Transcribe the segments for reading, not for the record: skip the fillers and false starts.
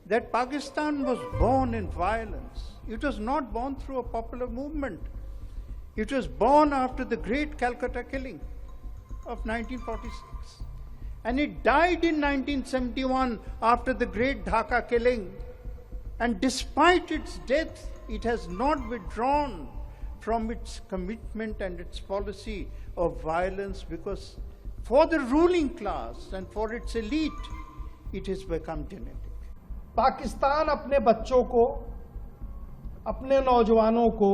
that Pakistan was born in violence. It was not born through a popular movement. It was born after the great Calcutta killing of 1946. And it died in 1971 after the great Dhaka killing. And despite its death, it has not withdrawn from its commitment and its policy of violence, because for the ruling class and for its elite, it has become genetic. Pakistan अपने बच्चों को, अपने नौजवानों को,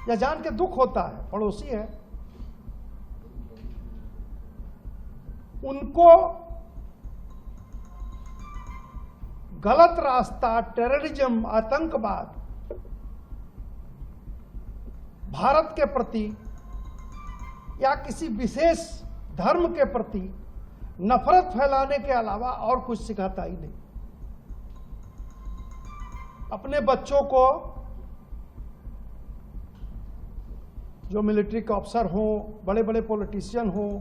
यह जान के दुख होता है, पड़ोसी है, उनको गलत रास्ता, टेररिज्म, आतंकवाद, भारत के प्रति या किसी विशेष धर्म के प्रति नफरत फैलाने के अलावा और कुछ सिखाता ही नहीं। अपने बच्चों को, जो मिलिट्री के अफसर हों, बड़े बड़े पॉलिटिशियन हों,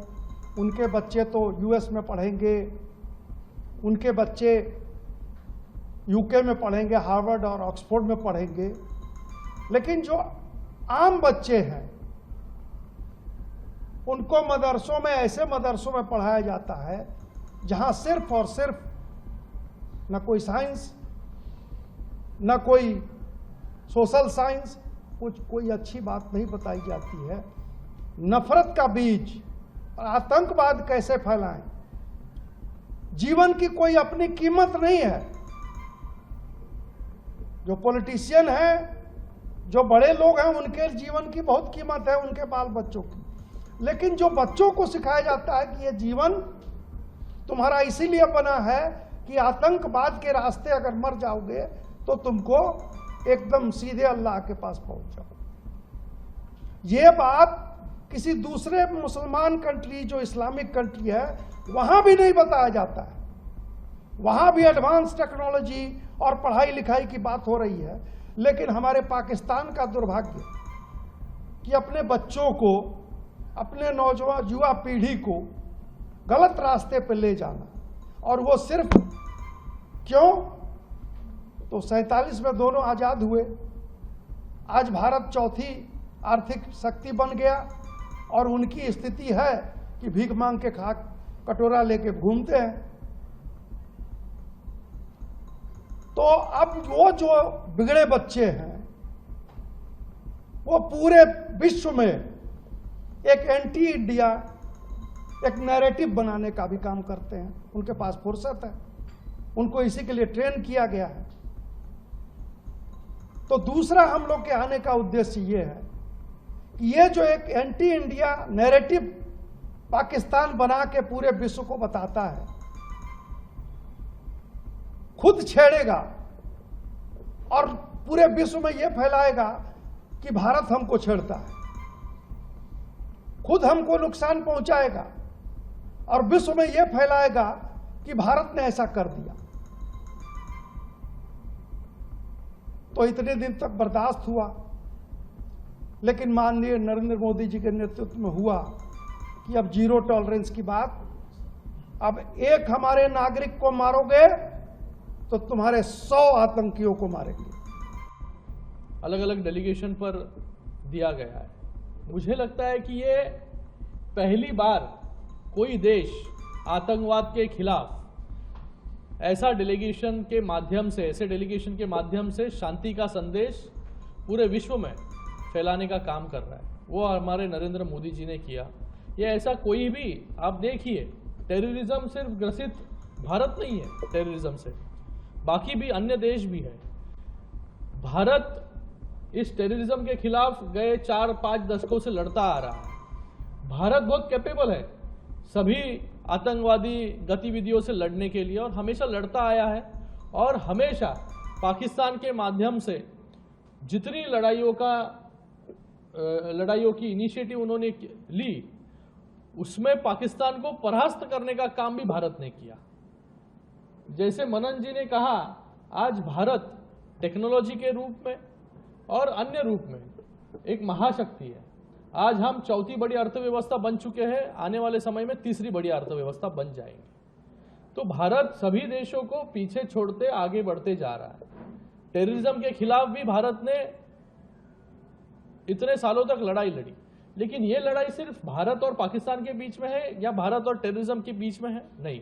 उनके बच्चे तो यूएस में पढ़ेंगे, उनके बच्चे यूके में पढ़ेंगे, हार्वर्ड और ऑक्सफोर्ड में पढ़ेंगे, लेकिन जो आम बच्चे हैं उनको मदरसों में, ऐसे मदरसों में पढ़ाया जाता है जहां सिर्फ और सिर्फ न कोई साइंस, न कोई सोशल साइंस, कोई अच्छी बात नहीं बताई जाती है। नफरत का बीज और आतंकवाद कैसे फैलाएं, जीवन की कोई अपनी कीमत नहीं है। जो पॉलिटिशियन हैं, जो बड़े लोग हैं, उनके जीवन की बहुत कीमत है, उनके बाल बच्चों की, लेकिन जो बच्चों को सिखाया जाता है कि यह जीवन तुम्हारा इसीलिए बना है कि आतंकवाद के रास्ते अगर मर जाओगे तो तुमको एकदम सीधे अल्लाह के पास पहुंच जाओ। यह बात किसी दूसरे मुसलमान कंट्री, जो इस्लामिक कंट्री है, वहां भी नहीं बताया जाता है। वहां भी एडवांस टेक्नोलॉजी और पढ़ाई लिखाई की बात हो रही है, लेकिन हमारे पाकिस्तान का दुर्भाग्य कि अपने बच्चों को, अपने नौजवान युवा पीढ़ी को गलत रास्ते पर ले जाना, और वो सिर्फ क्यों? तो 47 में दोनों आजाद हुए, आज भारत चौथी आर्थिक शक्ति बन गया और उनकी स्थिति है कि भीख मांग के खा कटोरा लेके घूमते हैं। तो अब वो जो बिगड़े बच्चे हैं, वो पूरे विश्व में एक एंटी इंडिया, एक नैरेटिव बनाने का भी काम करते हैं। उनके पास फुर्सत है, उनको इसी के लिए ट्रेन किया गया है। तो दूसरा हम लोग के आने का उद्देश्य ये है कि ये जो एक एंटी इंडिया नैरेटिव पाकिस्तान बना के पूरे विश्व को बताता है, खुद छेड़ेगा और पूरे विश्व में यह फैलाएगा कि भारत हमको छेड़ता है, खुद हमको नुकसान पहुंचाएगा और विश्व में यह फैलाएगा कि भारत ने ऐसा कर दिया। तो इतने दिन तक बर्दाश्त हुआ, लेकिन माननीय नरेंद्र मोदी जी के नेतृत्व में हुआ कि अब जीरो टॉलरेंस की बात, अब एक हमारे नागरिक को मारोगे तो तुम्हारे 100 आतंकियों को मारेंगे। अलग अलग डेलीगेशन पर दिया गया है। मुझे लगता है कि ये पहली बार कोई देश आतंकवाद के खिलाफ ऐसे डेलीगेशन के माध्यम से शांति का संदेश पूरे विश्व में फैलाने का काम कर रहा है। वो हमारे नरेंद्र मोदी जी ने किया। ये ऐसा कोई भी, आप देखिए, टेररिज्म सिर्फ ग्रसित भारत नहीं है, टेररिज्म से बाकी भी अन्य देश भी है। भारत इस टेररिज्म के खिलाफ गए 4-5 दशकों से लड़ता आ रहा है। भारत बहुत कैपेबल है सभी आतंकवादी गतिविधियों से लड़ने के लिए, और हमेशा लड़ता आया है। और हमेशा पाकिस्तान के माध्यम से जितनी लड़ाइयों की इनिशिएटिव उन्होंने ली, उसमें पाकिस्तान को परास्त करने का काम भी भारत ने किया। जैसे मनन जी ने कहा, आज भारत टेक्नोलॉजी के रूप में और अन्य रूप में एक महाशक्ति है। आज हम चौथी बड़ी अर्थव्यवस्था बन चुके हैं, आने वाले समय में तीसरी बड़ी अर्थव्यवस्था बन जाएंगे। तो भारत सभी देशों को पीछे छोड़ते आगे बढ़ते जा रहा है। टेररिज्म के खिलाफ भी भारत ने इतने सालों तक लड़ाई लड़ी, लेकिन ये लड़ाई सिर्फ भारत और पाकिस्तान के बीच में है या भारत और टेररिज्म के बीच में है, नहीं,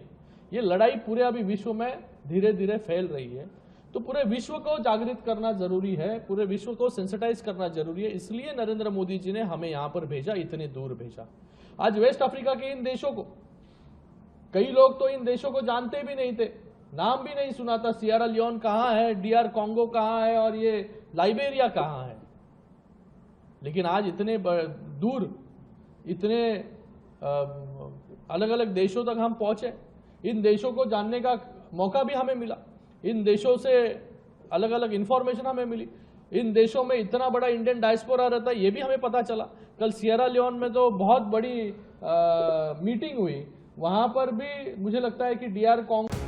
ये लड़ाई पूरे अभी विश्व में धीरे धीरे फैल रही है। तो पूरे विश्व को जागृत करना जरूरी है, पूरे विश्व को सेंसिटाइज करना जरूरी है। इसलिए नरेंद्र मोदी जी ने हमें यहां पर भेजा, इतने दूर भेजा। आज वेस्ट अफ्रीका के इन देशों को, कई लोग तो इन देशों को जानते भी नहीं थे, नाम भी नहीं सुना था। सियरा लियोन कहां है, DR कॉन्गो कहां है और ये लाइबेरिया कहां है। लेकिन आज इतने दूर, इतने अलग अलग देशों तक हम पहुंचे, इन देशों को जानने का मौका भी हमें मिला, इन देशों से अलग अलग इंफॉर्मेशन हमें मिली। इन देशों में इतना बड़ा इंडियन डायस्पोरा रहता है, ये भी हमें पता चला। कल सियरा लियोन में तो बहुत बड़ी मीटिंग हुई, वहां पर भी मुझे लगता है कि DR कॉन्गो